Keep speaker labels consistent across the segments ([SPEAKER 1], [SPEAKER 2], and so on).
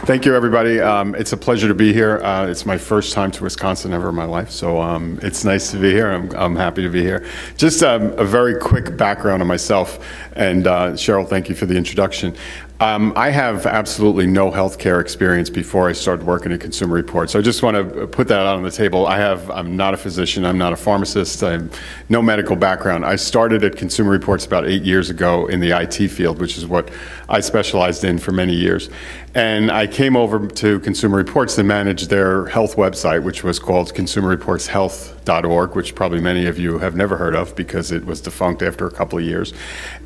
[SPEAKER 1] Thank you, everybody. It's a pleasure to be here. It's my first time to Wisconsin ever in my life, so it's nice to be here. I'm happy to be here. Just a very quick background on myself, and Cheryl, thank you for the introduction. I have absolutely no healthcare experience before I started working at Consumer Reports. So I just want to put that out on the table. I'm not a physician. I'm not a pharmacist. I have no medical background. I started at Consumer Reports about 8 years ago in the IT field, which is what I specialized in for many years. And I came over to Consumer Reports to manage their health website, which was called consumerreportshealth.org, which probably many of you have never heard of because it was defunct after a couple of years.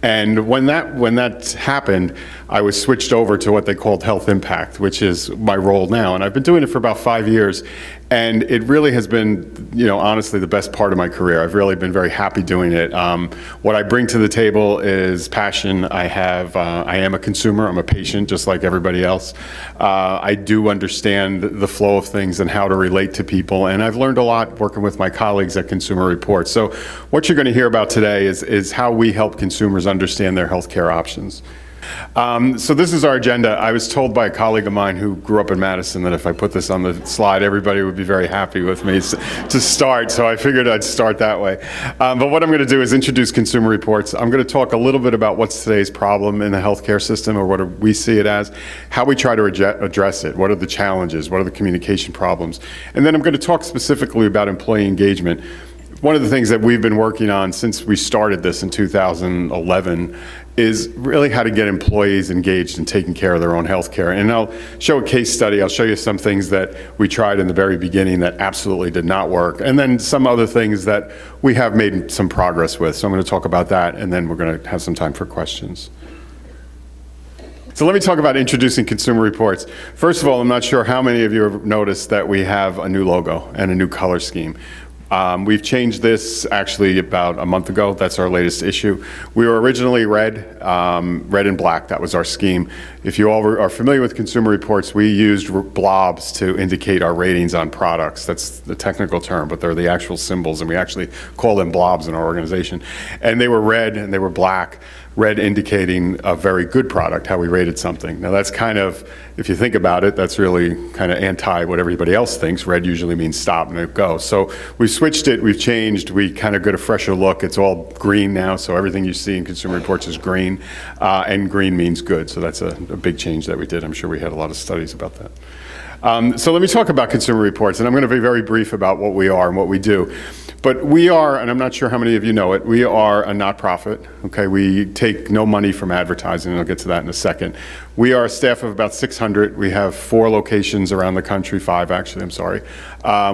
[SPEAKER 1] And when that happened, I was switched over to what they called Health Impact, which is my role now. And I've been doing it for about 5 years. And it really has been, honestly, the best part of my career. I've really been very happy doing it. What I bring to the table is passion. I am a consumer. I'm a patient, just like everybody else. I do understand the flow of things and how to relate to people. And I've learned a lot working with my colleagues at Consumer Reports. So what you're going to hear about today is how we help consumers understand their healthcare options. So this is our agenda. I was told by a colleague of mine who grew up in Madison that if I put this on the slide, everybody would be very happy with me to start, so I figured I'd start that way. But what I'm going to do is introduce Consumer Reports. I'm going to talk a little bit about what's today's problem in the healthcare system, or what we see it as, how we try to address it, what are the challenges, what are the communication problems, and then I'm going to talk specifically about employee engagement. One of the things that we've been working on since we started this in 2011 is really how to get employees engaged in taking care of their own health care. And I'll show a case study. I'll show you some things that we tried in the very beginning that absolutely did not work, and then some other things that we have made some progress with. So I'm going to talk about that, and then we're going to have some time for questions. So let me talk about introducing Consumer Reports. First of all, I'm not sure how many of you have noticed that we have a new logo and a new color scheme. We've changed this actually about a month ago. That's our latest issue. We were originally red and black. That was our scheme. If you all are familiar with Consumer Reports, we used blobs to indicate our ratings on products. That's the technical term, but they're the actual symbols, and we actually call them blobs in our organization. And they were red and they were black. Red indicating a very good product, how we rated something. Now that's kind of, if you think about it, that's really kind of anti what everybody else thinks. Red usually means stop and go. So we've switched it, we've changed, we kind of got a fresher look. It's all green now, so everything you see in Consumer Reports is green, and green means good. So that's a big change that we did. I'm sure we had a lot of studies about that. So let me talk about Consumer Reports, and I'm going to be very brief about what we are and what we do. But we are, and I'm not sure how many of you know it, we are a not-profit, okay? We take no money from advertising, and I'll get to that in a second. We are a staff of about 600. We have 4 locations around the country, 5 actually, I'm sorry,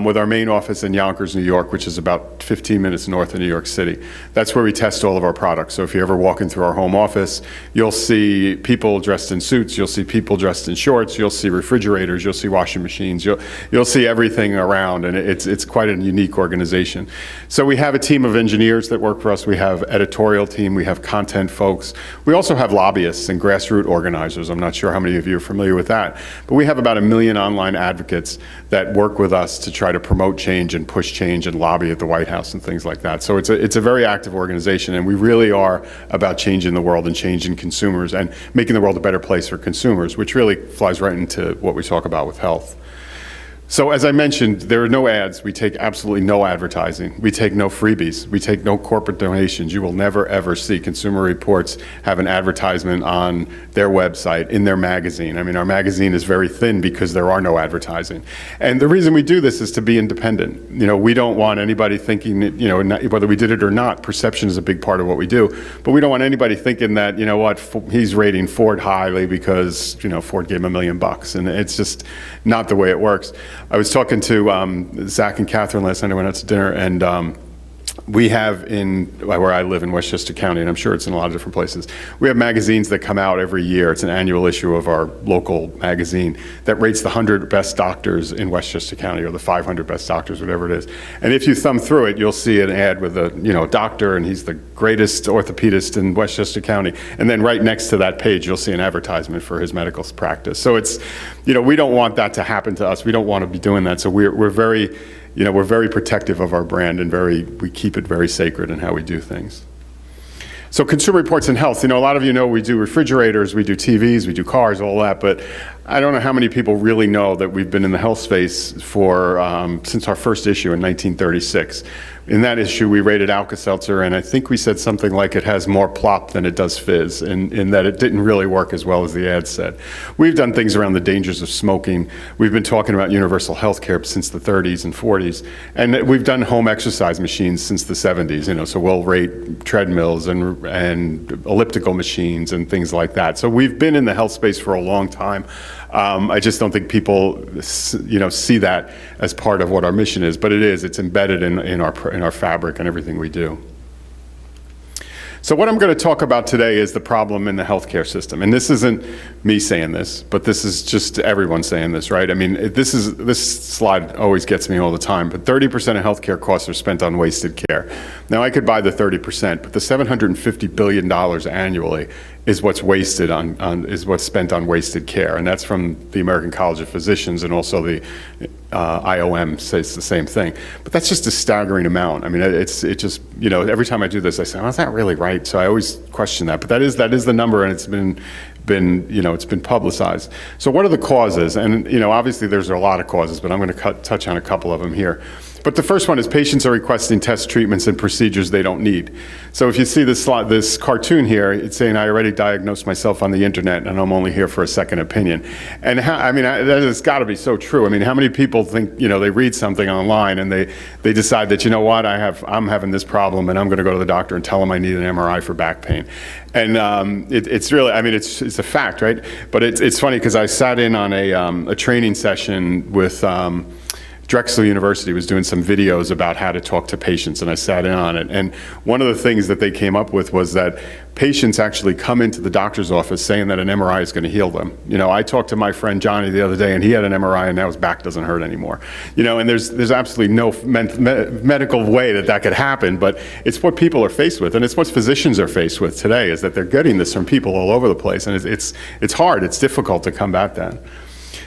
[SPEAKER 1] with our main office in Yonkers, New York, which is about 15 minutes north of New York City. That's where we test all of our products. So if you're ever walking through our home office, you'll see people dressed in suits, you'll see people dressed in shorts, you'll see refrigerators, you'll see washing machines, you'll see everything around, and it's quite a unique organization. So we have a team of engineers that work for us. We have editorial team. We have content folks. We also have lobbyists and grassroots organizers. I'm not sure how many of you are familiar with that, but we have about 1 million online advocates that work with us to try to promote change and push change and lobby at the White House and things like that. So it's a very active organization, and we really are about changing the world and changing consumers and making the world a better place for consumers, which really flies right into what we talk about with health. So as I mentioned, there are no ads. We take absolutely no advertising. We take no freebies. We take no corporate donations. You will never, ever see Consumer Reports have an advertisement on their website, in their magazine. I mean, our magazine is very thin because there are no advertising. And the reason we do this is to be independent. We don't want anybody thinking, whether we did it or not, perception is a big part of what we do. But we don't want anybody thinking that, he's rating Ford highly because, Ford gave him $1 million. And it's just not the way it works. I was talking to Zach and Catherine last night. I went out to dinner, and we have where I live in Westchester County, and I'm sure it's in a lot of different places, we have magazines that come out every year. It's an annual issue of our local magazine that rates the 100 best doctors in Westchester County, or the 500 best doctors, whatever it is. And if you thumb through it, you'll see an ad with a doctor, and he's the greatest orthopedist in Westchester County. And then right next to that page, you'll see an advertisement for his medical practice. So it's, we don't want that to happen to us. We don't want to be doing that. So we're very protective of our brand, and we keep it very sacred in how we do things. So Consumer Reports and health, a lot of you know we do refrigerators, we do TVs, we do cars, all that, but I don't know how many people really know that we've been in the health space for since our first issue in 1936. In that issue, we rated Alka-Seltzer, and I think we said something like it has more plop than it does fizz, in that it didn't really work as well as the ad said. We've done things around the dangers of smoking. We've been talking about universal health care since the 30s and 40s, and we've done home exercise machines since the 70s, so we'll rate treadmills and elliptical machines and things like that. So we've been in the health space for a long time. I just don't think people, see that as part of what our mission is, but it is. It's embedded in our fabric and everything we do. So what I'm going to talk about today is the problem in the healthcare system. And this isn't me saying this, but this is just everyone saying this, right? I mean, this slide always gets me all the time, but 30% of healthcare costs are spent on wasted care. Now, I could buy the 30%, but the $750 billion annually is what's wasted is what's spent on wasted care. And that's from the American College of Physicians, and also the IOM says the same thing. But that's just a staggering amount. I mean, it just, every time I do this, I say, oh, is that really right? So I always question that. But that is the number, and it's been publicized. So what are the causes? And, obviously there's a lot of causes, but I'm going to touch on a couple of them here. But the first one is patients are requesting tests, treatments, and procedures they don't need. So if you see this cartoon here, it's saying, I already diagnosed myself on the internet and I'm only here for a second opinion. And that has got to be so true. I mean, how many people think, they read something online and they decide that, what, I'm having this problem and I'm going to go to the doctor and tell them I need an MRI for back pain. And it's really, it's a fact, right? But it's funny because I sat in on a training session with Drexel University was doing some videos about how to talk to patients, and I sat in on it. And one of the things that they came up with was that patients actually come into the doctor's office saying that an MRI is going to heal them. I talked to my friend Johnny the other day, and he had an MRI, and now his back doesn't hurt anymore. And there's absolutely no medical way that could happen, but it's what people are faced with, and it's what physicians are faced with today, is that they're getting this from people all over the place, and it's hard, it's difficult to combat that.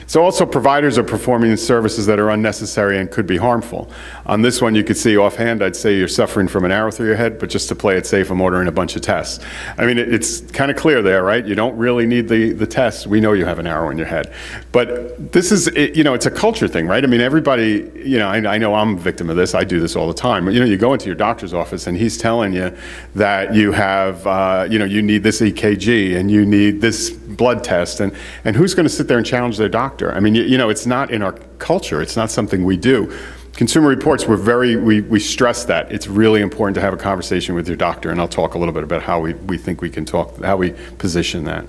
[SPEAKER 1] So also providers are performing services that are unnecessary and could be harmful. On this one you could see offhand, I'd say you're suffering from an arrow through your head, but just to play it safe, I'm ordering a bunch of tests. It's kind of clear there, right? You don't really need the tests. We know you have an arrow in your head. But this is, it's a culture thing, right? Everybody, I know I'm a victim of this. I do this all the time. But, you go into your doctor's office and he's telling you that you have, you need this EKG and you need this blood test. And who's going to sit there and challenge their doctor? It's not in our culture. It's not something we do. Consumer Reports, we stress that. It's really important to have a conversation with your doctor, and I'll talk a little bit about how we think we can talk, how we position that.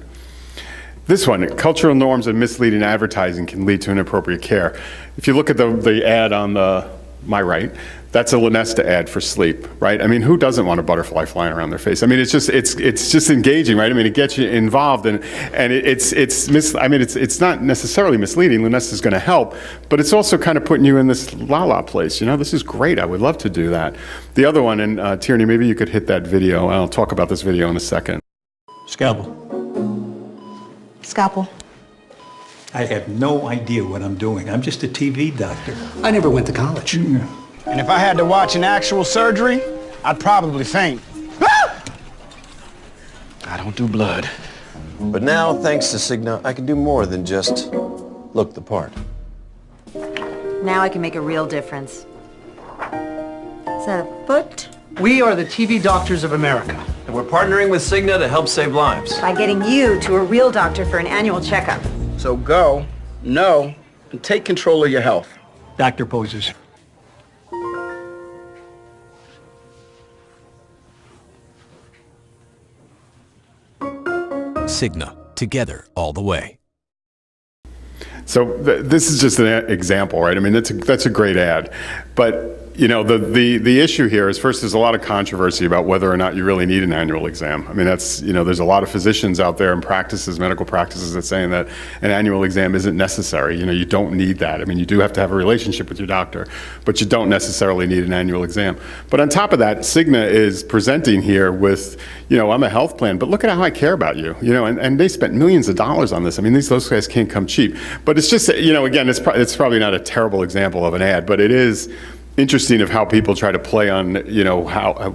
[SPEAKER 1] This one, cultural norms and misleading advertising can lead to inappropriate care. If you look at the ad on my right, that's a Lunesta ad for sleep, right? Who doesn't want a butterfly flying around their face? It's just engaging, right? It gets you involved, and it's not necessarily misleading. Lunesta is going to help, but it's also kind of putting you in this la-la place. This is great. I would love to do that. The other one, and Tierney, maybe you could hit that video. I'll talk about this video in a second.
[SPEAKER 2] Scalpel.
[SPEAKER 3] Scalpel.
[SPEAKER 2] I have no idea what I'm doing. I'm just a TV doctor.
[SPEAKER 4] I never went to college.
[SPEAKER 2] Yeah.
[SPEAKER 5] And if I had to watch an actual surgery, I'd probably faint.
[SPEAKER 4] I don't do blood.
[SPEAKER 6] But now, thanks to Cigna, I can do more than just look the part.
[SPEAKER 3] Now I can make a real difference. Is that a foot?
[SPEAKER 4] We are the TV Doctors of America.
[SPEAKER 6] And we're partnering with Cigna to help save lives.
[SPEAKER 3] By getting you to a real doctor for an annual checkup.
[SPEAKER 5] So go, know, and take control of your health.
[SPEAKER 2] Doctor poses.
[SPEAKER 7] Cigna, together all the way.
[SPEAKER 1] So this is just an example, right? That's a great ad, but the issue here is, first, there's a lot of controversy about whether or not you really need an annual exam. That's, there's a lot of physicians out there and medical practices that saying that an annual exam isn't necessary. You don't need that. You do have to have a relationship with your doctor, but you don't necessarily need an annual exam. But on top of that, Cigna is presenting here with, I'm a health plan, but look at how I care about you, and they spent millions of dollars on this. those guys can't come cheap. But it's just, again, it's probably not a terrible example of an ad, but it is interesting of how people try to play on,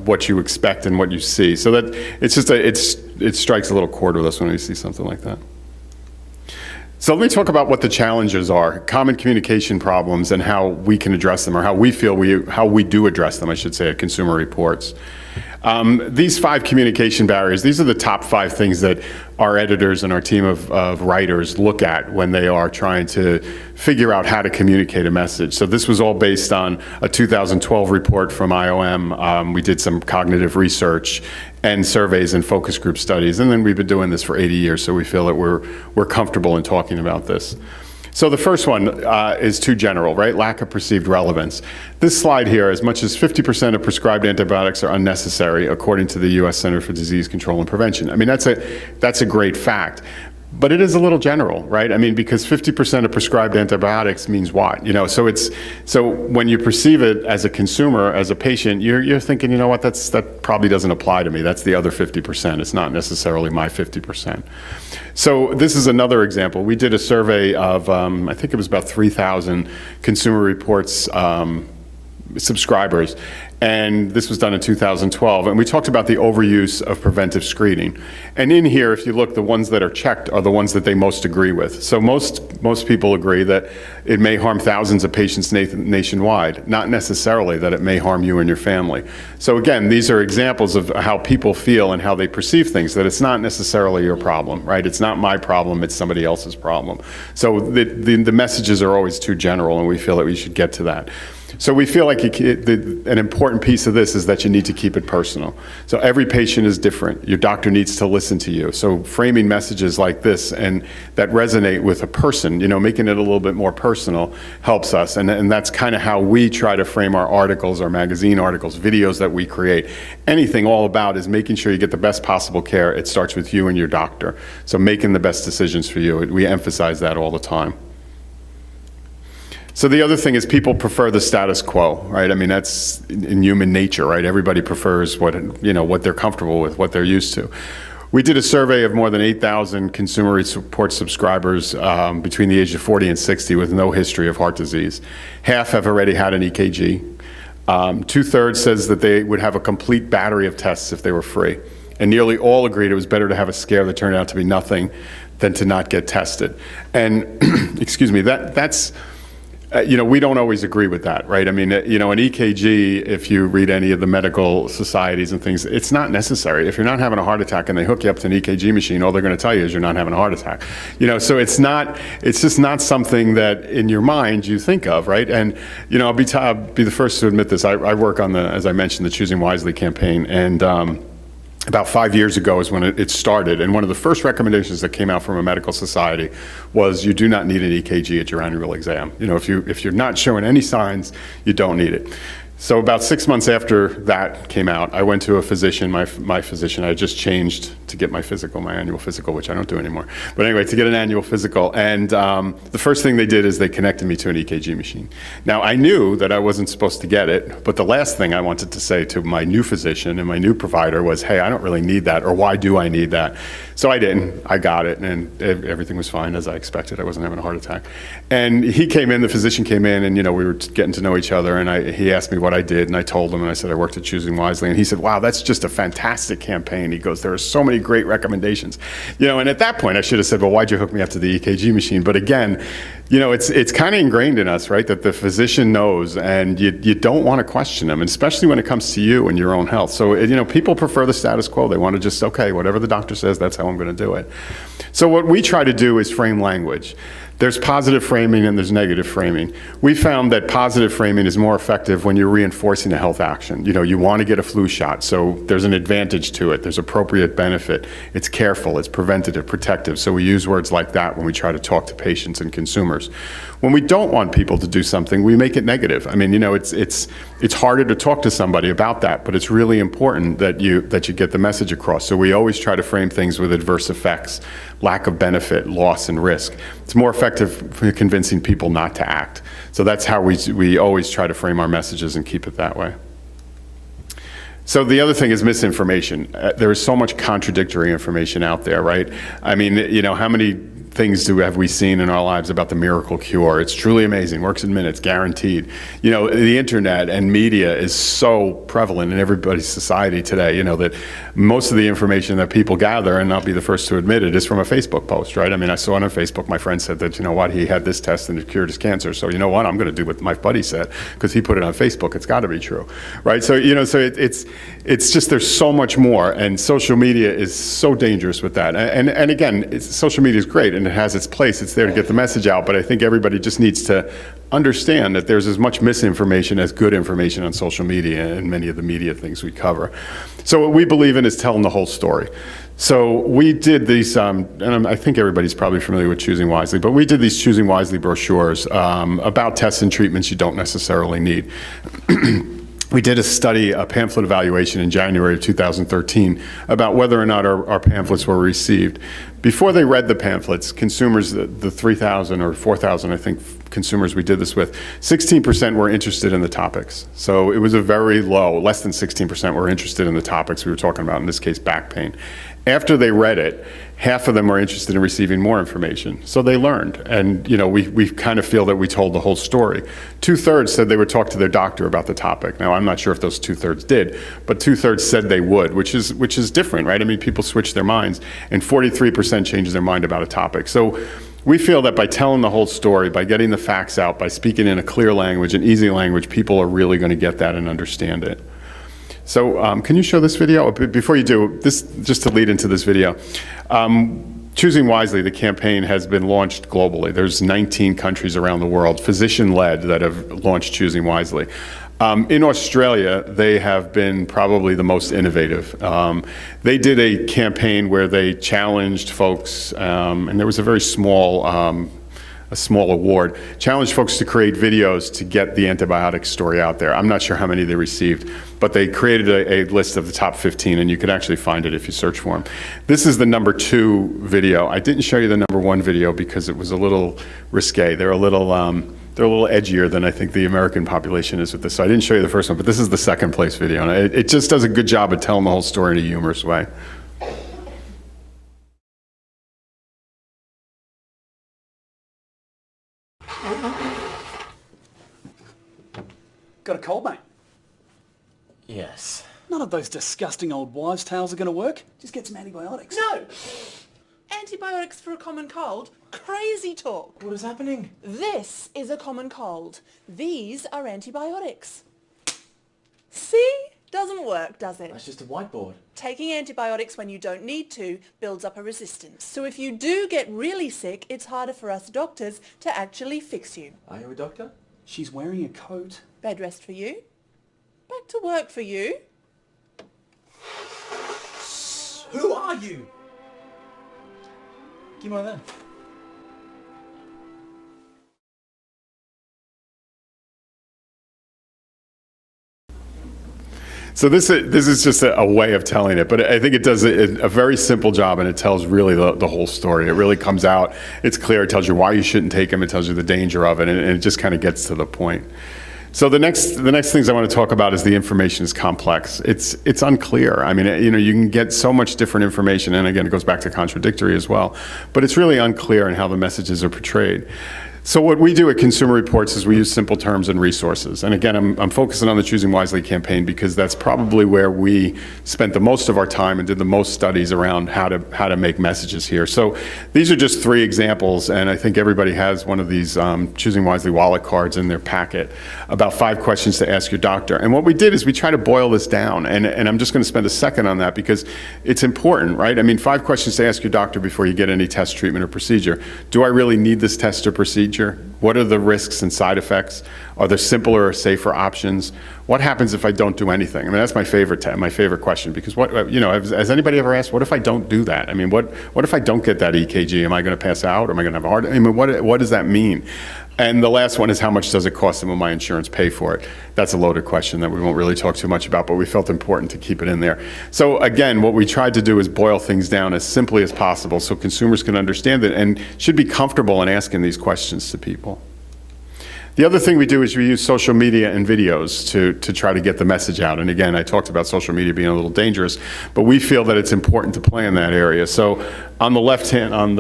[SPEAKER 1] what you expect and what you see. So that it's just it strikes a little chord with us when we see something like that. So let me talk about what the challenges are, common communication problems, and how we can address them, or how we feel how we do address them, I should say, at Consumer Reports. These 5 communication barriers, these are the top 5 things that our editors and our team of writers look at when they are trying to figure out how to communicate a message. So this was all based on a 2012 report from IOM. We did some cognitive research and surveys and focus group studies, and then we've been doing this for 80 years, so we feel that we're comfortable in talking about this. So the first one is too general, right? Lack of perceived relevance. This slide here, as much as 50% of prescribed antibiotics are unnecessary, according to the U.S. Center for Disease Control and Prevention. I mean, that's a great fact. But it is a little general, right? I mean, because 50% of prescribed antibiotics means what? So when you perceive it as a consumer, as a patient, you're thinking, you know what, that probably doesn't apply to me. That's the other 50%. It's not necessarily my 50%. So this is another example. We did a survey of, I think it was about 3,000 Consumer Reports subscribers, and this was done in 2012, and we talked about the overuse of preventive screening. And in here, if you look, the ones that are checked are the ones that they most agree with. So most people agree that it may harm thousands of patients nationwide, not necessarily that it may harm you and your family. So again, these are examples of how people feel and how they perceive things, that it's not necessarily your problem, right? It's not my problem, it's somebody else's problem. So the messages are always too general, and we feel that we should get to that. So we feel like an important piece of this is that you need to keep it personal. So every patient is different. Your doctor needs to listen to you. So framing messages like this and that resonate with a person, making it a little bit more personal helps us. And that's kind of how we try to frame our articles, our magazine articles, videos that we create. Anything all about is making sure you get the best possible care. It starts with you and your doctor. So making the best decisions for you. We emphasize that all the time. So the other thing is people prefer the status quo, right? I mean, that's in human nature, right? Everybody prefers what they're comfortable with, what they're used to. We did a survey of more than 8,000 Consumer Reports subscribers between the age of 40 and 60 with no history of heart disease. Half have already had an EKG. 2/3 says that they would have a complete battery of tests if they were free. And nearly all agreed it was better to have a scare that turned out to be nothing than to not get tested. And, excuse me, that's... we don't always agree with that, right? I mean, an EKG, if you read any of the medical societies and things, it's not necessary. If you're not having a heart attack and they hook you up to an EKG machine, all they're going to tell you is you're not having a heart attack. So it's just not something that in your mind you think of, right? And, I'll be the first to admit this. I work on as I mentioned, the Choosing Wisely campaign, and about 5 years ago is when it started, and one of the first recommendations that came out from a medical society was you do not need an EKG at your annual exam. If you're not showing any signs, you don't need it. So about 6 months after that came out, I went to a physician, my physician. I had just changed to get my annual physical, which I don't do anymore. But anyway, to get an annual physical. And the first thing they did is they connected me to an EKG machine. Now, I knew that I wasn't supposed to get it, but the last thing I wanted to say to my new physician and my new provider was, hey, I don't really need that, or why do I need that? So I didn't. I got it, and everything was fine as I expected. I wasn't having a heart attack. And he came in, the physician came in, and we were getting to know each other, and he asked me what I did, and I told him, and I said I worked at Choosing Wisely, and he said, wow, that's just a fantastic campaign. He goes, there are so many great recommendations. And at that point I should have said, well, why'd you hook me up to the EKG machine? But again, it's kind of ingrained in us, right, that the physician knows, and you don't want to question them, and especially when it comes to you and your own health. So people prefer the status quo. They want to just, okay, whatever the doctor says, that's how I'm going to do it. So what we try to do is frame language. There's positive framing and there's negative framing. We found that positive framing is more effective when you're reinforcing a health action. You want to get a flu shot, so there's an advantage to it. There's appropriate benefit. It's careful, it's preventative, protective. So we use words like that when we try to talk to patients and consumers. When we don't want people to do something, we make it negative. I mean, it's harder to talk to somebody about that, but it's really important that you get the message across. So we always try to frame things with adverse effects, lack of benefit, loss, and risk. It's more effective for convincing people not to act. So that's how we always try to frame our messages and keep it that way. So the other thing is misinformation. There is so much contradictory information out there, right? I mean, how many things have we seen in our lives about the miracle cure? It's truly amazing, works in minutes, guaranteed. You know, the internet and media is so prevalent in everybody's society today, you know, that most of the information that people gather, and I'll be the first to admit it, is from a Facebook post, right? I mean, I saw on Facebook, my friend said that, you know what, he had this test and it cured his cancer. So you know what, I'm going to do what my buddy said because he put it on Facebook. It's got to be true, right? So, you know, so it's just, there's so much more, and social media is so dangerous with that. And again, social media is great and it has its place. It's there to get the message out, but I think everybody just needs to understand that there's as much misinformation as good information on social media and many of the media things we cover. So what we believe in is telling the whole story. So we did these, and I think everybody's probably familiar with Choosing Wisely, but we did these Choosing Wisely brochures about tests and treatments you don't necessarily need. We did a study, a pamphlet evaluation in January of 2013 about whether or not our pamphlets were received. Before they read the pamphlets, consumers, the 3,000 or 4,000, I think, consumers we did this with, 16% were interested in the topics. So it was a very low, less than 16% were interested in the topics we were talking about, in this case, back pain. After they read it, half of them were interested in receiving more information. So they learned, and you know, we kind of feel that we told the whole story. 2/3 said they would talk to their doctor about the topic. Now, I'm not sure if those 2/3 did, but 2/3 said they would, which is different, right? I mean, people switch their minds, and 43% change their mind about a topic. So we feel that by telling the whole story, by getting the facts out, by speaking in a clear language, an easy language, people are really going to get that and understand it. So can you show this video? Before you do, this, just to lead into this video, Choosing Wisely, the campaign, has been launched globally. There's 19 countries around the world, physician-led, that have launched Choosing Wisely. In Australia, they have been probably the most innovative. They did a campaign where they challenged folks, and there was a very small award, challenged folks to create videos to get the antibiotic story out there. I'm not sure how many they received, but they created a list of the top 15, and you can actually find it if you search for them. This is the number 2 video. I didn't show you the number 1 video because it was a little risque. They're a little edgier than I think the American population is with this. So I didn't show you the first one, but this is the second place video, and it just does a good job of telling the whole story in a humorous way.
[SPEAKER 8] Got a cold, mate?
[SPEAKER 4] Yes.
[SPEAKER 8] None of those disgusting old wives' tales are going to work. Just get some antibiotics.
[SPEAKER 9] No! Antibiotics for a common cold? Crazy talk.
[SPEAKER 4] What is happening?
[SPEAKER 9] This is a common cold. These are antibiotics. See? Doesn't work, does it?
[SPEAKER 4] That's just a whiteboard.
[SPEAKER 9] Taking antibiotics when you don't need to builds up a resistance. So if you do get really sick, it's harder for us doctors to actually fix you.
[SPEAKER 4] Are you a doctor?
[SPEAKER 8] She's wearing a coat.
[SPEAKER 9] Bed rest for you. Back to work for you.
[SPEAKER 4] Who are you? Give me one of them.
[SPEAKER 1] So this is just a way of telling it, but I think it does a very simple job, and it tells really the whole story. It really comes out, it's clear, it tells you why you shouldn't take them, it tells you the danger of it, and it just kind of gets to the point. So the next things I want to talk about is the information is complex. It's unclear. I mean, you know, you can get so much different information, and again, it goes back to contradictory as well, but it's really unclear in how the messages are portrayed. So what we do at Consumer Reports is we use simple terms and resources. And again, I'm focusing on the Choosing Wisely campaign because that's probably where we spent the most of our time and did the most studies around how to make messages here. So these are just 3 examples, and I think everybody has one of these Choosing Wisely wallet cards in their packet about 5 questions to ask your doctor. And what we did is we try to boil this down, and I'm just going to spend a second on that because it's important, right? I mean, 5 questions to ask your doctor before you get any test, treatment, or procedure. Do I really need this test or procedure? What are the risks and side effects? Are there simpler or safer options? What happens if I don't do anything? I mean, that's my favorite question, because what, you know, has anybody ever asked, what if I don't do that? I mean, what if I don't get that EKG? Am I going to pass out? Am I going to have a heart? I mean, what does that mean? And the last one is, how much does it cost and will my insurance pay for it? That's a loaded question that we won't really talk too much about, but we felt important to keep it in there. So again, what we tried to do is boil things down as simply as possible so consumers can understand it and should be comfortable in asking these questions to people. The other thing we do is we use social media and videos to try to get the message out. And again, I talked about social media being a little dangerous, but we feel that it's important to play in that area. So on the left hand,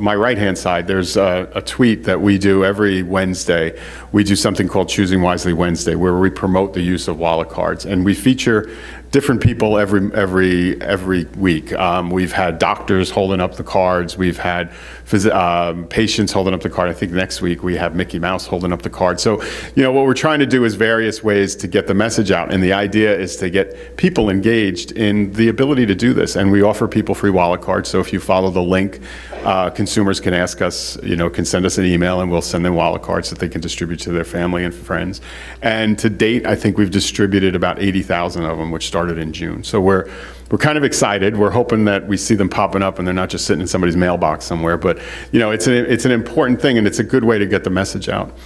[SPEAKER 1] my right hand side, there's a tweet that we do every Wednesday. We do something called Choosing Wisely Wednesday, where we promote the use of wallet cards, and we feature different people every week. We've had doctors holding up the cards. We've had patients holding up the card. I think next week we have Mickey Mouse holding up the card. So, what we're trying to do is various ways to get the message out, and the idea is to get people engaged in the ability to do this. And we offer people free wallet cards. So if you follow the link, consumers can ask us, can send us an email, and we'll send them wallet cards that they can distribute to their family and friends. And to date, I think we've distributed about 80,000 of them, which started in June. So we're kind of excited. We're hoping that we see them popping up and they're not just sitting in somebody's mailbox somewhere. But it's an important thing, and it's a good way to get the message out.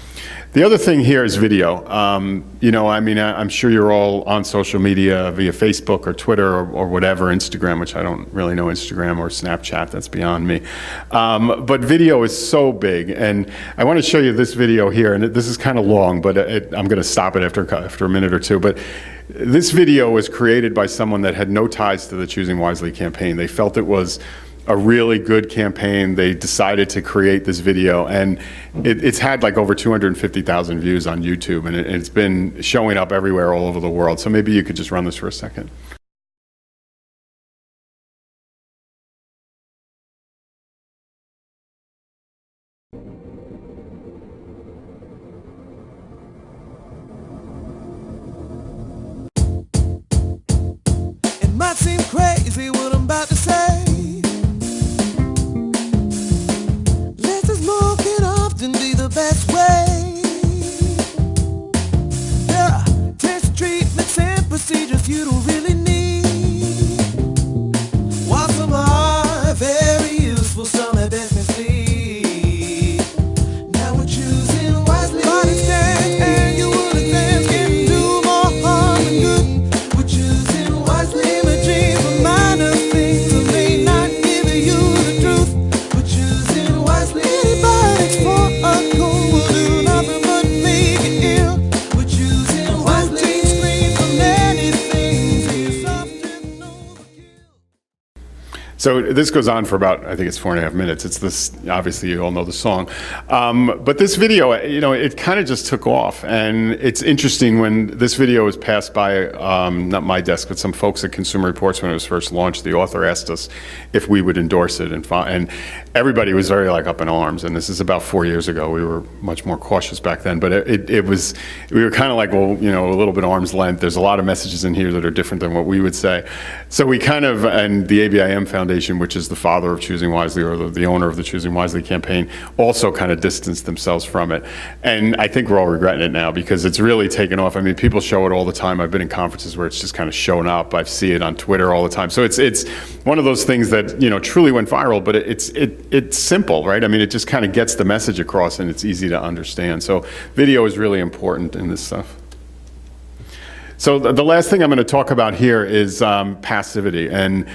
[SPEAKER 1] The other thing here is video. I'm sure you're all on social media via Facebook or Twitter or whatever, Instagram, which I don't really know Instagram, or Snapchat, that's beyond me. But video is so big, and I want to show you this video here, and this is kind of long, but I'm going to stop it after a minute or two. But this video was created by someone that had no ties to the Choosing Wisely campaign. They felt it was a really good campaign. They decided to create this video, and it's had like over 250,000 views on YouTube, and it's been showing up everywhere all over the world. So maybe you could just run this for a second.
[SPEAKER 10] It might seem crazy what I'm about to say. Best way. There are test treatments and procedures you don't really need. While some are very useful, some are best mislead. Now we're choosing wisely. Body scans and your exams can do more harm than good. We're choosing wisely. Imaging for minor things that may not give you the truth. We're choosing wisely. Antibiotics for a
[SPEAKER 1] So this goes on for about, I think it's 4.5 minutes. It's this, obviously you all know the song. But this video, it kind of just took off. And it's interesting, when this video was passed by, not my desk, but some folks at Consumer Reports when it was first launched, the author asked us if we would endorse it. And everybody was very up in arms. And this is about 4 years ago. We were much more cautious back then. But we were kind of like, well, a little bit arm's length. There's a lot of messages in here that are different than what we would say. So we and the ABIM Foundation, which is the father of Choosing Wisely, or the owner of the Choosing Wisely campaign, also kind of distanced themselves from it. And I think we're all regretting it now, because it's really taken off. I mean, people show it all the time. I've been in conferences where it's just kind of shown up. I see it on Twitter all the time. So it's one of those things that, truly went viral, but it's simple, right? I mean, it just kind of gets the message across, and it's easy to understand. So video is really important in this stuff. So the last thing I'm going to talk about here is passivity. And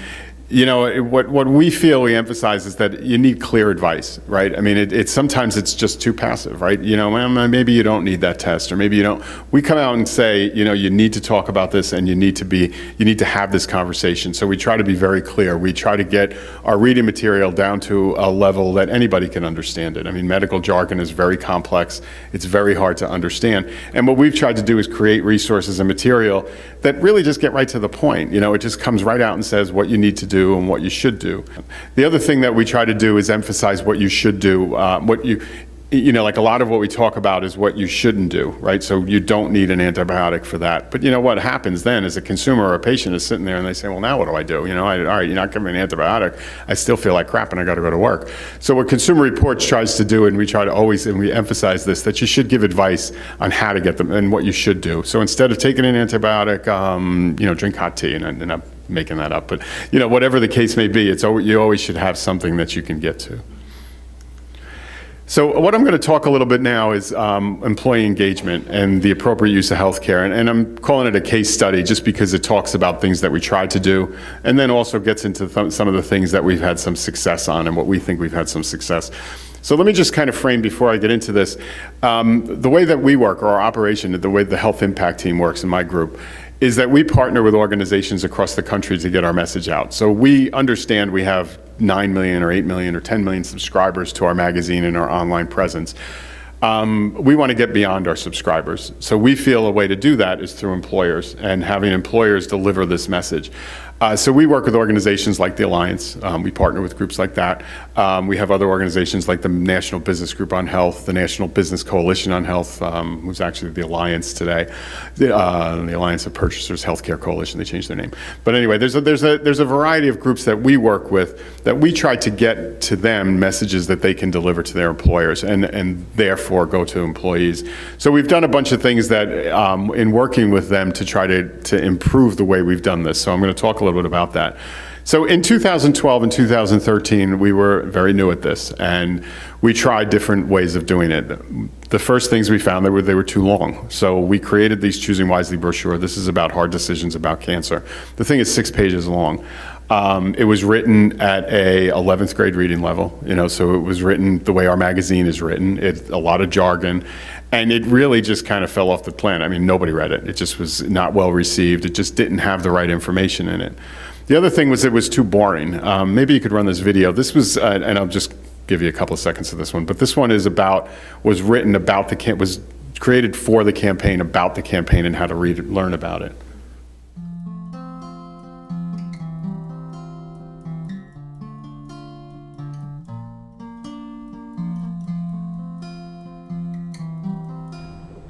[SPEAKER 1] what we feel we emphasize is that you need clear advice, right? I mean, sometimes it's just too passive, right? Maybe you don't need that test, or maybe you don't. We come out and say, you need to talk about this, and you need to have this conversation. So we try to be very clear. We try to get our reading material down to a level that anybody can understand it. I mean, medical jargon is very complex. It's very hard to understand. And what we've tried to do is create resources and material that really just get right to the point. It just comes right out and says what you need to do and what you should do. The other thing that we try to do is emphasize what you should do, like a lot of what we talk about is what you shouldn't do, right? So you don't need an antibiotic for that. But what happens then is a consumer or a patient is sitting there and they say, well, now what do I do? All right, you're not giving me an antibiotic. I still feel like crap and I got to go to work. So what Consumer Reports tries to do, and we try to always, and we emphasize this, that you should give advice on how to get them and what you should do. So instead of taking an antibiotic, drink hot tea, and I'm making that up, but whatever the case may be, you always should have something that you can get to. So what I'm going to talk a little bit now is employee engagement and the appropriate use of healthcare. And I'm calling it a case study just because it talks about things that we tried to do, and then also gets into some of the things that we've had some success on and what we think we've had some success. So let me just kind of frame before I get into this. The way that we work, or our operation, the way the health impact team works in my group, is that we partner with organizations across the country to get our message out. So we understand we have 9 million or 8 million or 10 million subscribers to our magazine and our online presence. We want to get beyond our subscribers. So we feel a way to do that is through employers and having employers deliver this message. So we work with organizations like the Alliance. We partner with groups like that. We have other organizations like the National Business Group on Health, the National Business Coalition on Health, who's actually the Alliance today, the Alliance of Purchasers Healthcare Coalition. They changed their name. But anyway, there's a variety of groups that we work with that we try to get to them messages that they can deliver to their employers and therefore go to employees. So we've done a bunch of things that in working with them to try to improve the way we've done this. So I'm going to talk a little bit about that. So in 2012 and 2013, we were very new at this, and we tried different ways of doing it. The first things we found, they were too long. So we created these Choosing Wisely brochure. This is about hard decisions about cancer. The thing is 6 pages long. It was written at a 11th grade reading level, so it was written the way our magazine is written. It's a lot of jargon, and it really just kind of fell off the plan. I mean, nobody read it. It just was not well received. It just didn't have the right information in it. The other thing was it was too boring. Maybe you could run this video. This was, and I'll just give you a couple of seconds of this one, but this one was written about was created for the campaign, about the campaign and how to learn about it.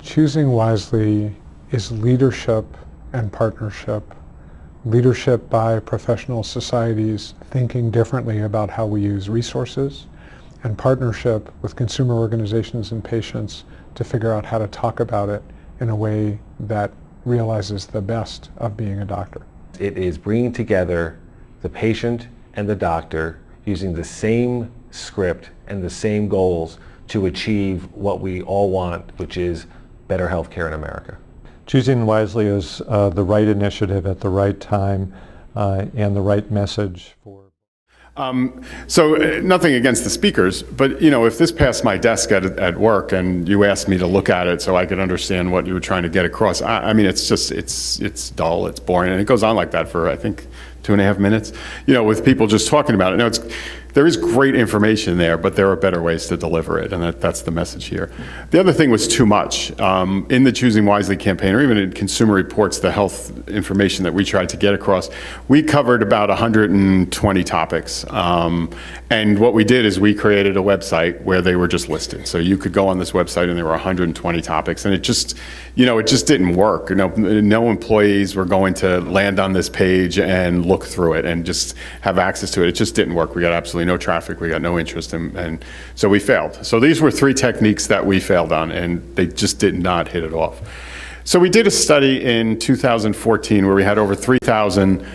[SPEAKER 11] Choosing Wisely is leadership and partnership. Leadership by professional societies thinking differently about how we use resources, and partnership with consumer organizations and patients to figure out how to talk about it in a way that realizes the best of being a doctor.
[SPEAKER 12] It is bringing together the patient and the doctor using the same script and the same goals to achieve what we all want, which is better health care in America.
[SPEAKER 11] Choosing Wisely is the right initiative at the right time and the right message for.
[SPEAKER 1] So nothing against the speakers, but if this passed my desk at work and you asked me to look at it so I could understand what you were trying to get across, I mean, it's just, it's dull, it's boring, and it goes on like that for, I think, 2.5 minutes, with people just talking about it. Now, there is great information there, but there are better ways to deliver it, and that's the message here. The other thing was too much. In the Choosing Wisely campaign, or even in Consumer Reports, the health information that we tried to get across, we covered about 120 topics. And what we did is we created a website where they were just listed. So you could go on this website and there were 120 topics, and it just didn't work. No employees were going to land on this page and look through it and just have access to it. It just didn't work. We got absolutely no traffic, we got no interest, and so we failed. So these were 3 techniques that we failed on, and they just did not hit it off. So we did a study in 2014 where we had over 3,000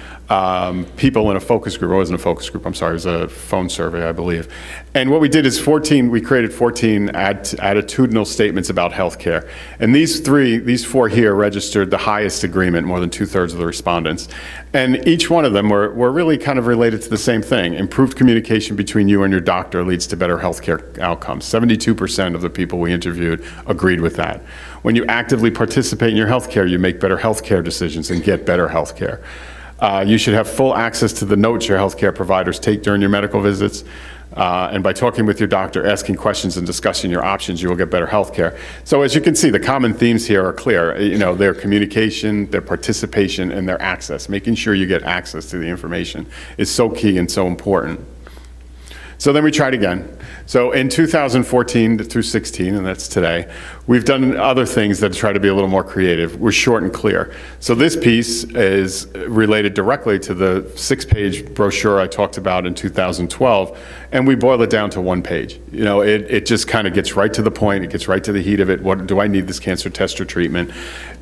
[SPEAKER 1] people in a focus group. It wasn't a focus group, I'm sorry, it was a phone survey, I believe. And what we did is we created 14 attitudinal statements about healthcare. And these 4 here registered the highest agreement, more than 2/3 of the respondents. And each one of them were really kind of related to the same thing. Improved communication between you and your doctor leads to better healthcare outcomes. 72% of the people we interviewed agreed with that. When you actively participate in your healthcare, you make better healthcare decisions and get better healthcare. You should have full access to the notes your healthcare providers take during your medical visits. And by talking with your doctor, asking questions, and discussing your options, you will get better healthcare. So as you can see, the common themes here are clear. Their communication, their participation, and their access. Making sure you get access to the information is so key and so important. So then we tried again. So in 2014 through 16, and that's today, we've done other things that try to be a little more creative. We're short and clear. So this piece is related directly to the 6-page brochure I talked about in 2012, and we boil it down to 1 page. It just kind of gets right to the point. It gets right to the heat of it. What do I need this cancer test or treatment?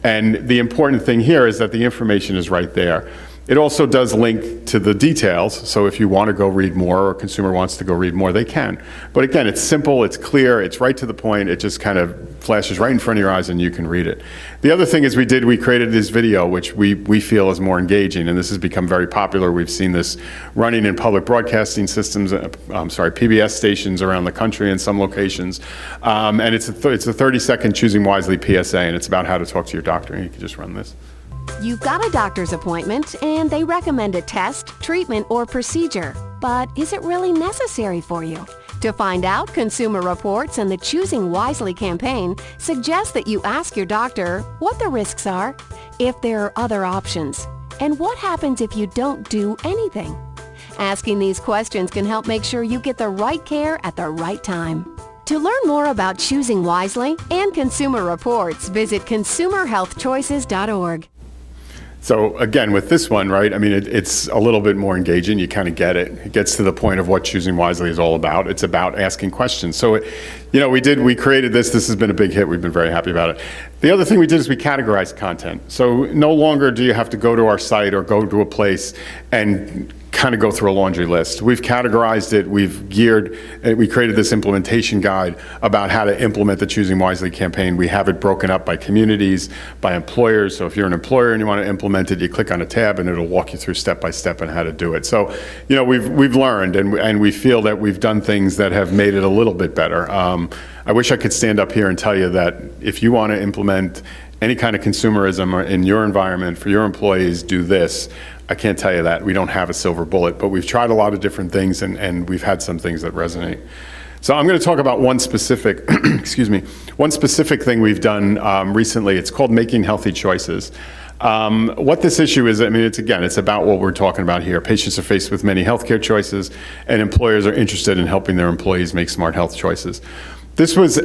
[SPEAKER 1] And the important thing here is that the information is right there. It also does link to the details, so if you want to go read more or a consumer wants to go read more, they can. But again, it's simple, it's clear, it's right to the point, it just kind of flashes right in front of your eyes and you can read it. The other thing is we created this video, which we feel is more engaging, and this has become very popular. We've seen this running in public broadcasting systems, PBS stations around the country in some locations. And it's a 30-second Choosing Wisely PSA, and it's about how to talk to your doctor. And you can just run this.
[SPEAKER 13] You've got a doctor's appointment and they recommend a test, treatment, or procedure. But is it really necessary for you? To find out, Consumer Reports and the Choosing Wisely campaign suggest that you ask your doctor what the risks are, if there are other options, and what happens if you don't do anything. Asking these questions can help make sure you get the right care at the right time. To learn more about Choosing Wisely and Consumer Reports, visit consumerhealthchoices.org.
[SPEAKER 1] So again, with this one, right, I mean, it's a little bit more engaging. You kind of get it. It gets to the point of what Choosing Wisely is all about. It's about asking questions. So, we created this. This has been a big hit. We've been very happy about it. The other thing we did is we categorized content. So no longer do you have to go to our site or go to a place and kind of go through a laundry list. We've categorized it, we created this implementation guide about how to implement the Choosing Wisely campaign. We have it broken up by communities, by employers. So if you're an employer and you want to implement it, you click on a tab and it'll walk you through step by step on how to do it. So, we've learned and we feel that we've done things that have made it a little bit better. I wish I could stand up here and tell you that if you want to implement any kind of consumerism in your environment for your employees, do this. I can't tell you that. We don't have a silver bullet, but we've tried a lot of different things and we've had some things that resonate. So I'm going to talk about one specific, one specific thing we've done recently. It's called Making Healthy Choices. What this issue is, it's about what we're talking about here. Patients are faced with many healthcare choices and employers are interested in helping their employees make smart health choices. This was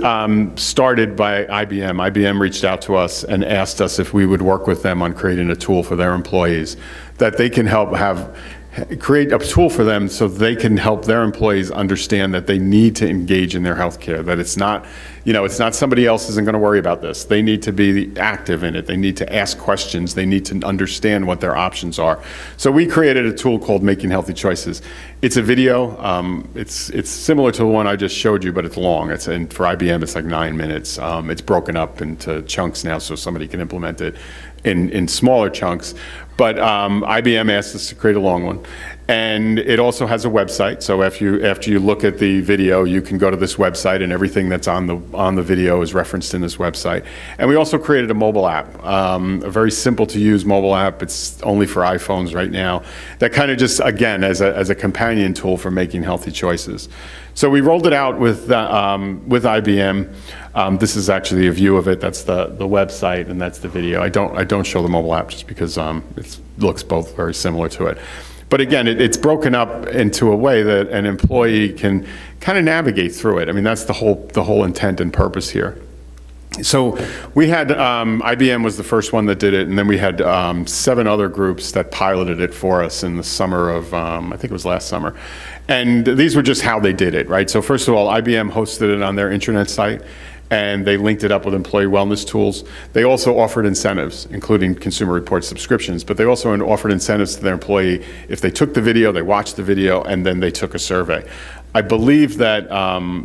[SPEAKER 1] started by IBM. IBM reached out to us and asked us if we would work with them on creating a tool for their employees that they can help create a tool for them so they can help their employees understand that they need to engage in their healthcare, that it's not somebody else isn't going to worry about this. They need to be active in it. They need to ask questions. They need to understand what their options are. So we created a tool called Making Healthy Choices. It's a video. It's similar to the one I just showed you, but it's long. And for IBM, it's like 9 minutes. It's broken up into chunks now so somebody can implement it in smaller chunks. But IBM asked us to create a long one. And it also has a website. So after you look at the video, you can go to this website and everything that's on the video is referenced in this website. And we also created a mobile app, a very simple to use mobile app. It's only for iPhones right now. That kind of just, again, as a companion tool for making healthy choices. So we rolled it out with IBM. This is actually a view of it. That's the website and that's the video. I don't show the mobile app just because it looks both very similar to it. But again, it's broken up into a way that an employee can kind of navigate through it. I mean, that's the whole intent and purpose here. So we had, IBM was the first one that did it, and then we had 7 other groups that piloted it for us in the summer of, I think it was last summer. And these were just how they did it, right? So first of all, IBM hosted it on their intranet site, and they linked it up with employee wellness tools. They also offered incentives, including Consumer Reports subscriptions, but they also offered incentives to their employee if they took the video, they watched the video, and then they took a survey. I believe that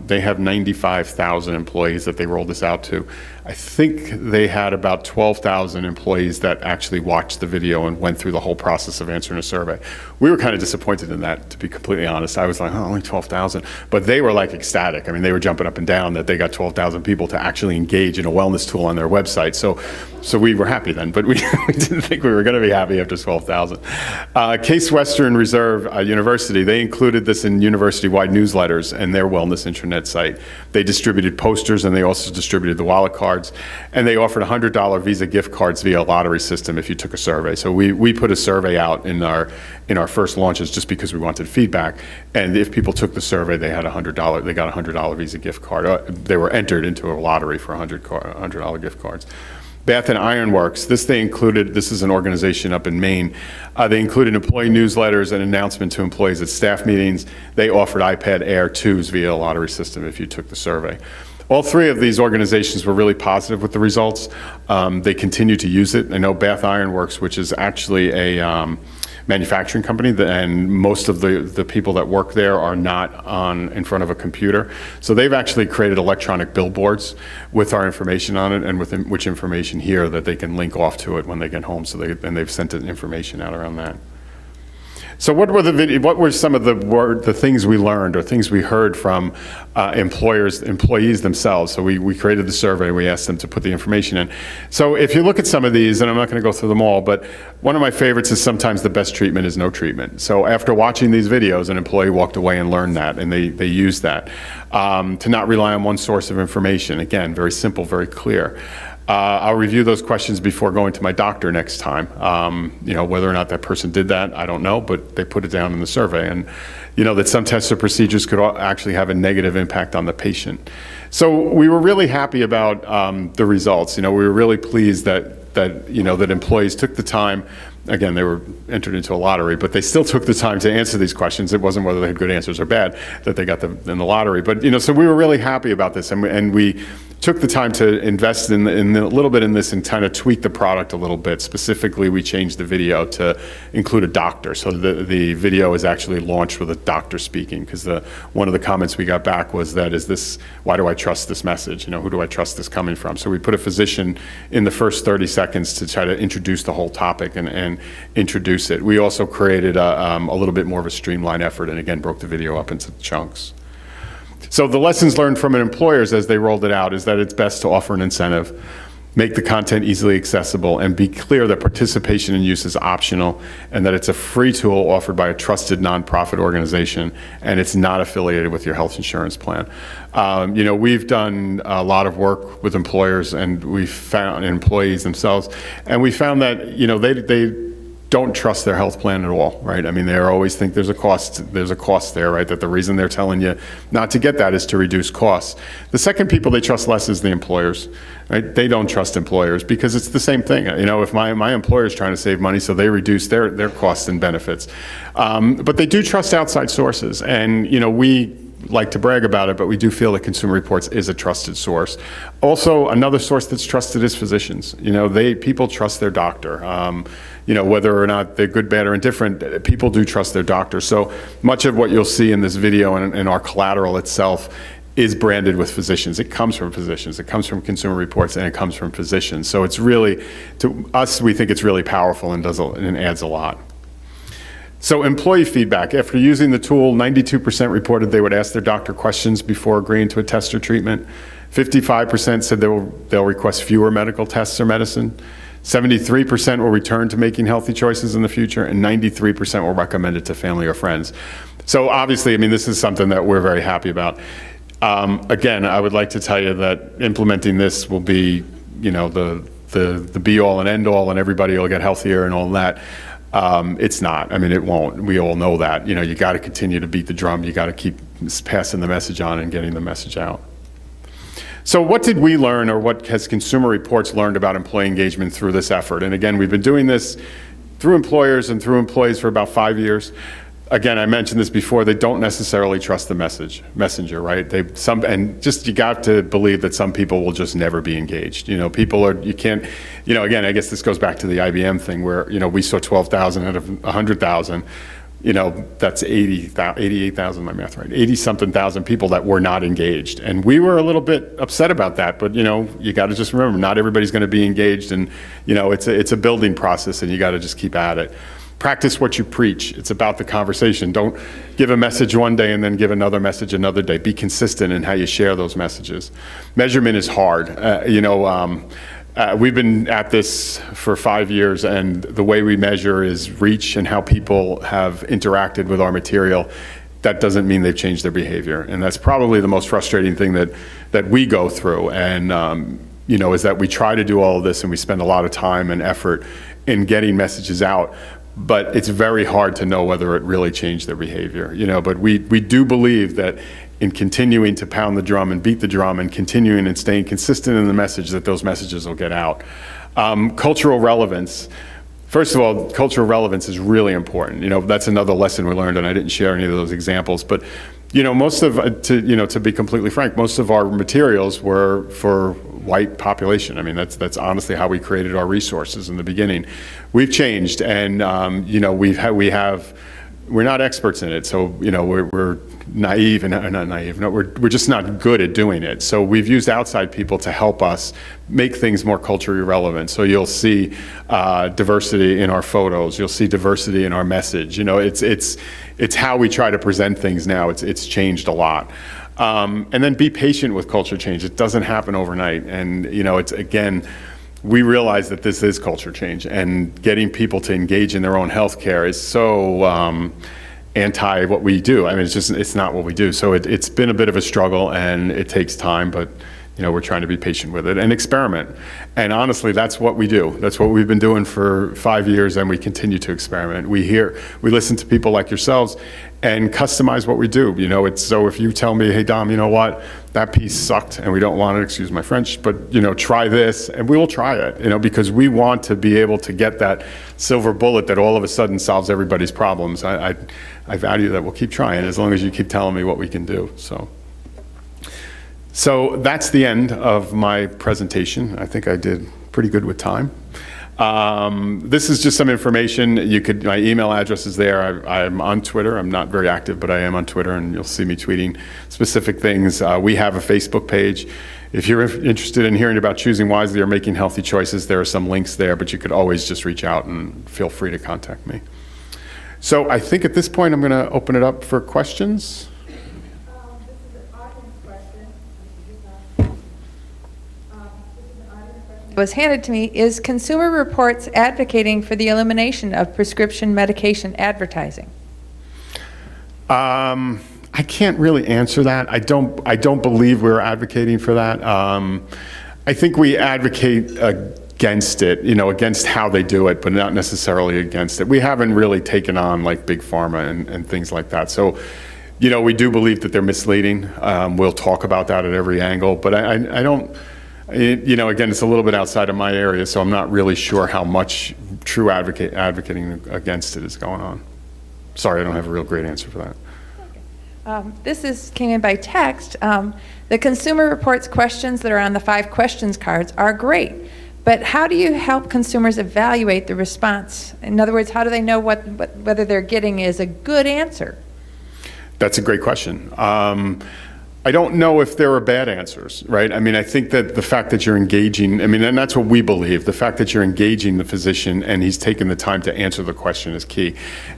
[SPEAKER 1] they have 95,000 employees that they rolled this out to. I think they had about 12,000 employees that actually watched the video and went through the whole process of answering a survey. We were kind of disappointed in that, to be completely honest. I was like, oh, only 12,000. But they were like ecstatic. I mean, they were jumping up and down that they got 12,000 people to actually engage in a wellness tool on their website. So we were happy then, but we didn't think we were going to be happy after 12,000. Case Western Reserve University, they included this in university-wide newsletters and their wellness intranet site. They distributed posters and they also distributed the wallet cards, and they offered $100 Visa gift cards via a lottery system if you took a survey. So we put a survey out in our first launches just because we wanted feedback, and if people took the survey, they had $100. They got a $100 Visa gift card. They were entered into a lottery for $100 gift cards. Bath and Iron Works, this is an organization up in Maine. They included employee newsletters and announcement to employees at staff meetings. They offered iPad Air 2s via a lottery system if you took the survey. All 3 of these organizations were really positive with the results. They continue to use it. I know Bath Iron Works, which is actually manufacturing company, and most of the people that work there are not in front of a computer. So they've actually created electronic billboards with our information on it and with which information here that they can link off to it when they get home. So they've sent information out around that. So what were some of the things we learned or things we heard from employees themselves? So we created the survey, we asked them to put the information in. So if you look at some of these, and I'm not going to go through them all, but one of my favorites is sometimes the best treatment is no treatment. So after watching these videos, an employee walked away and learned that, and they used that. To not rely on one source of information. Again, very simple, very clear. I'll review those questions before going to my doctor next time. Whether or not that person did that, I don't know, but they put it down in the survey. And, that some tests or procedures could actually have a negative impact on the patient. So we were really happy about the results. We were really pleased that employees took the time. Again, they were entered into a lottery, but they still took the time to answer these questions. It wasn't whether they had good answers or bad that they got them in the lottery. But, so we were really happy about this, and we took the time to invest in a little bit in this and kind of tweak the product a little bit. Specifically, we changed the video to include a doctor. So the video is actually launched with a doctor speaking, because one of the comments we got back was why do I trust this message? Who do I trust this coming from? So we put a physician in the first 30 seconds to try to introduce the whole topic and introduce it. We also created a little bit more of a streamlined effort, and again, broke the video up into chunks. So the lessons learned from employers as they rolled it out is that it's best to offer an incentive, make the content easily accessible, and be clear that participation and use is optional, and that it's a free tool offered by a trusted nonprofit organization, and it's not affiliated with your health insurance plan. We've done a lot of work with employers, and we've found employees themselves, and we found that they don't trust their health plan at all, right? I mean, they always think there's a cost there, right? That the reason they're telling you not to get that is to reduce costs. The second people they trust less is the employers, right? They don't trust employers because it's the same thing. If my employer is trying to save money, so they reduce their costs and benefits. But they do trust outside sources, and we like to brag about it, but we do feel that Consumer Reports is a trusted source. Also, another source that's trusted is physicians. People trust their doctor. Whether or not they're good, bad, or indifferent, people do trust their doctor. So much of what you'll see in this video and our collateral itself is branded with physicians. It comes from physicians. It comes from Consumer Reports, and it comes from physicians. So it's really, to us, we think it's really powerful and adds a lot. So employee feedback. After using the tool, 92% reported they would ask their doctor questions before agreeing to a test or treatment. 55% said they'll request fewer medical tests or medicine. 73% will return to making healthy choices in the future, and 93% will recommend it to family or friends. So obviously, this is something that we're very happy about. Again, I would like to tell you that implementing this will be, the be-all and end-all, and everybody will get healthier and all that. It's not. It won't. We all know that. You got to continue to beat the drum. You got to keep passing the message on and getting the message out. So what did we learn, or what has Consumer Reports learned about employee engagement through this effort? And again, we've been doing this through employers and through employees for about 5 years. Again, I mentioned this before, they don't necessarily trust the messenger, right? You got to believe that some people will just never be engaged. Again, I guess this goes back to the IBM thing where, we saw 12,000 out of 100,000. That's 88,000, my math right, 80-something thousand people that were not engaged. And we were a little bit upset about that, but you got to just remember, not everybody's going to be engaged, and it's a building process, and you got to just keep at it. Practice what you preach. It's about the conversation. Don't give a message one day and then give another message another day. Be consistent in how you share those messages. Measurement is hard. We've been at this for 5 years, and the way we measure is reach and how people have interacted with our material. That doesn't mean they've changed their behavior, and that's probably the most frustrating thing that we go through. And is that we try to do all of this, and we spend a lot of time and effort in getting messages out, but it's very hard to know whether it really changed their behavior. But we do believe that in continuing to pound the drum and beat the drum and continuing and staying consistent in the message, that those messages will get out. Cultural relevance. First of all, cultural relevance is really important. That's another lesson we learned, and I didn't share any of those examples, but to be completely frank, most of our materials were for white population. I mean, that's honestly how we created our resources in the beginning. We've changed, and we're not experts in it, so we're naive and not naive. No, we're just not good at doing it. So we've used outside people to help us make things more culturally relevant. So you'll see diversity in our photos. You'll see diversity in our message. It's how we try to present things now. It's changed a lot. And then be patient with culture change. It doesn't happen overnight. And it's again. We realize that this is culture change, and getting people to engage in their own healthcare is so anti what we do. I mean, it's not what we do. So it's been a bit of a struggle, and it takes time, but we're trying to be patient with it and experiment. And honestly, that's what we do. That's what we've been doing for 5 years, and we continue to experiment. We listen to people like yourselves and customize what we do. So if you tell me, hey Dom, you know what, that piece sucked and we don't want it, excuse my French, but try this, and we will try it, because we want to be able to get that silver bullet that all of a sudden solves everybody's problems. I value that. We'll keep trying as long as you keep telling me what we can do. So that's the end of my presentation. I think I did pretty good with time. This is just some information. My email address is there. I'm on Twitter. I'm not very active, but I am on Twitter, and you'll see me tweeting specific things. We have a Facebook page. If you're interested in hearing about choosing wisely or making healthy choices, there are some links there, but you could always just reach out and feel free to contact me. So I think at this point, I'm going to open it up for questions.
[SPEAKER 14] Was handed to me is Consumer Reports advocating for the elimination of prescription medication advertising?
[SPEAKER 1] I can't really answer that. I don't believe we're advocating for that. I think we advocate against it, against how they do it, but not necessarily against it. We haven't really taken on like big pharma and things like that. So, we do believe that they're misleading. We'll talk about that at every angle, but I don't. Again, it's a little bit outside of my area, so I'm not really sure how much true advocating against it is going on. Sorry, I don't have a real great answer for that.
[SPEAKER 14] This came in by text. The Consumer Reports questions that are on the 5 questions cards are great, but how do you help consumers evaluate the response? In other words, how do they know whether they're getting is a good answer?
[SPEAKER 1] That's a great question. I don't know if there are bad answers, right? I mean, I think that the fact that you're engaging, and that's what we believe, the fact that you're engaging the physician and he's taken the time to answer the question is key.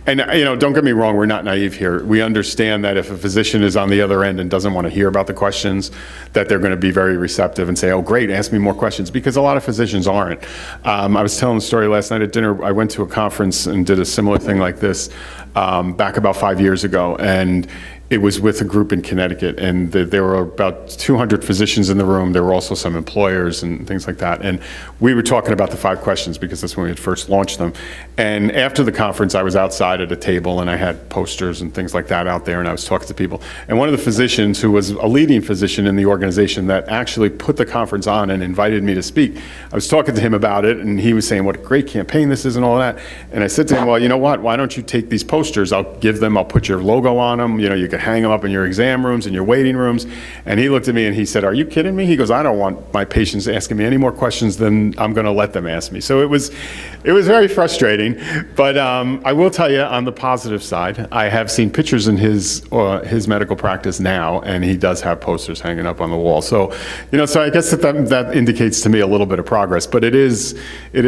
[SPEAKER 1] And, don't get me wrong, we're not naive here. We understand that if a physician is on the other end and doesn't want to hear about the questions, that they're going to be very receptive and say, oh, great, ask me more questions, because a lot of physicians aren't. I was telling the story last night at dinner. I went to a conference and did a similar thing like this back about 5 years ago, and it was with a group in Connecticut, and there were about 200 physicians in the room. There were also some employers and things like that. And we were talking about the 5 questions because that's when we had first launched them. And after the conference, I was outside at a table, and I had posters and things like that out there, and I was talking to people. And one of the physicians, who was a leading physician in the organization that actually put the conference on and invited me to speak, I was talking to him about it, and he was saying what a great campaign this is and all that. And I said to him, well, you know what? Why don't you take these posters? I'll put your logo on them. You could hang them up in your exam rooms and your waiting rooms. And he looked at me and he said, are you kidding me? He goes, I don't want my patients asking me any more questions than I'm going to let them ask me. So it was very frustrating. But I will tell you, on the positive side, I have seen pictures in his medical practice now, and he does have posters hanging up on the wall. So, so I guess that indicates to me a little bit of progress. But it is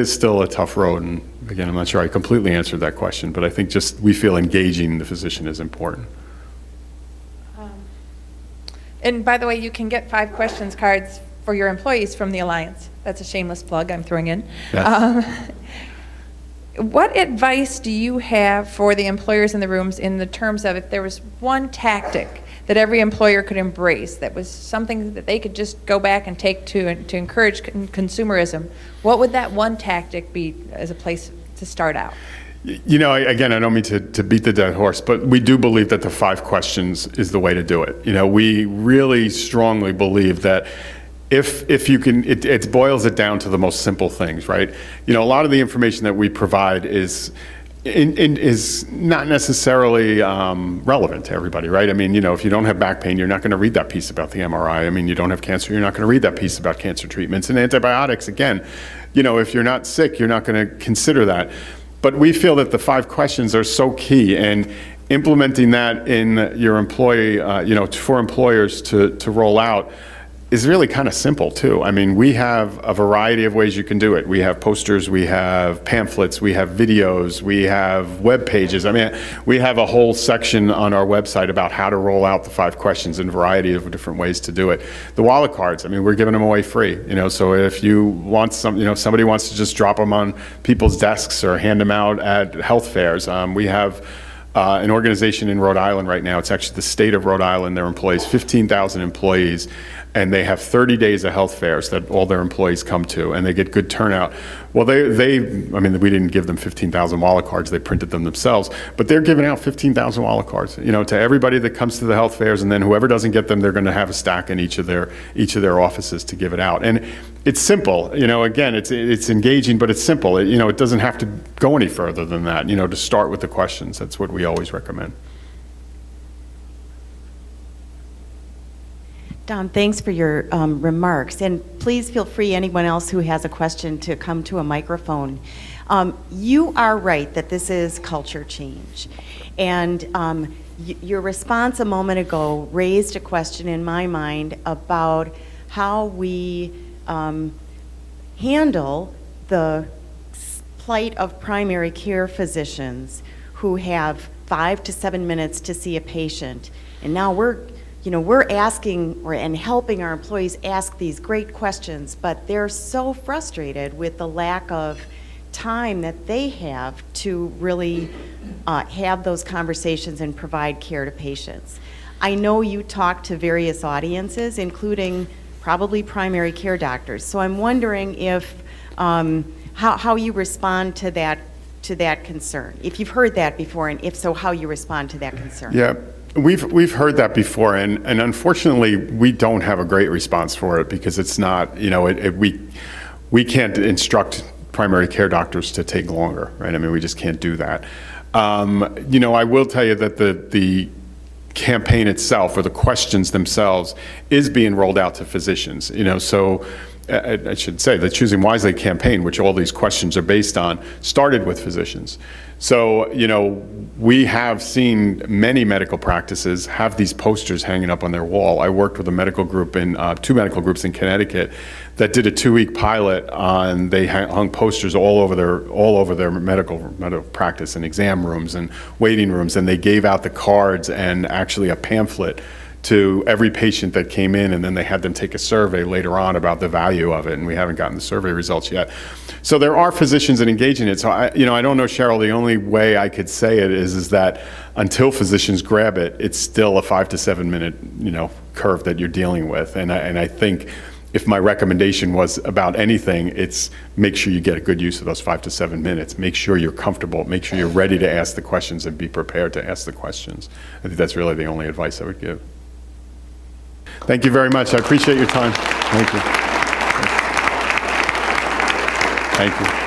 [SPEAKER 1] still a tough road. And again, I'm not sure I completely answered that question, but I think just we feel engaging the physician is important.
[SPEAKER 14] And by the way, you can get 5 questions cards for your employees from the Alliance. That's a shameless plug I'm throwing in. Yes. What advice do you have for the employers in the rooms in the terms of if there was one tactic that every employer could embrace, that was something that they could just go back and take to encourage consumerism, what would that one tactic be as a place to start out?
[SPEAKER 1] Again, I don't mean to beat the dead horse, but we do believe that the 5 questions is the way to do it. We really strongly believe that if you can, it boils it down to the most simple things, right? A lot of the information that we provide is is not necessarily relevant to everybody, right? I mean, if you don't have back pain, you're not going to read that piece about the MRI. I mean, you don't have cancer, you're not going to read that piece about cancer treatments. And antibiotics, again, if you're not sick, you're not going to consider that. But we feel that the 5 questions are so key, and implementing that in your employee, for employers to roll out is really kind of simple too. I mean, we have a variety of ways you can do it. We have posters, we have pamphlets, we have videos, we have web pages. I mean, we have a whole section on our website about how to roll out the 5 questions and a variety of different ways to do it. The wallet cards, I mean, we're giving them away free. So if you want somebody wants to just drop them on people's desks or hand them out at health fairs, we have an organization in Rhode Island right now. It's actually the state of Rhode Island. Their employees, 15,000 employees, and they have 30 days of health fairs that all their employees come to, and they get good turnout. Well, I mean, we didn't give them 15,000 wallet cards. They printed them themselves, but they're giving out 15,000 wallet cards, to everybody that comes to the health fairs, and then whoever doesn't get them, they're going to have a stack in each of their offices to give it out. And it's simple, again, it's engaging, but it's simple. It doesn't have to go any further than that, to start with the questions. That's what we always recommend.
[SPEAKER 15] Dom, thanks for your remarks, and please feel free, anyone else who has a question, to come to a microphone. You are right that this is culture change, and your response a moment ago raised a question in my mind about how we handle the plight of primary care physicians who have 5 to 7 minutes to see a patient, and now we're asking and helping our employees ask these great questions, but they're so frustrated with the lack of time that they have to really have those conversations and provide care to patients. I know you talk to various audiences, including probably primary care doctors, so I'm wondering if how you respond to that concern, if you've heard that before, and if so, how you respond to that concern.
[SPEAKER 1] Yeah. We've heard that before, and unfortunately, we don't have a great response for it because it's not, we can't instruct primary care doctors to take longer, right? I mean, we just can't do that. I will tell you that the campaign itself, or the questions themselves, is being rolled out to physicians. So I should say the Choosing Wisely campaign, which all these questions are based on, started with physicians. So, we have seen many medical practices have these posters hanging up on their wall. I worked with a medical group 2 medical groups in Connecticut that did a 2-week pilot on, they hung posters all over their medical practice, and exam rooms and waiting rooms, and they gave out the cards and actually a pamphlet to every patient that came in, and then they had them take a survey later on about the value of it, and we haven't gotten the survey results yet. So there are physicians that engage in it. So I don't know, Cheryl, the only way I could say it is that until physicians grab it, it's still a 5 to 7 minute, curve that you're dealing with. And I think if my recommendation was about anything, it's make sure you get a good use of those 5 to 7 minutes. Make sure you're comfortable. Make sure you're ready to ask the questions and be prepared to ask the questions. I think that's really the only advice I would give. Thank you very much. I appreciate your time. Thank you. Thank you.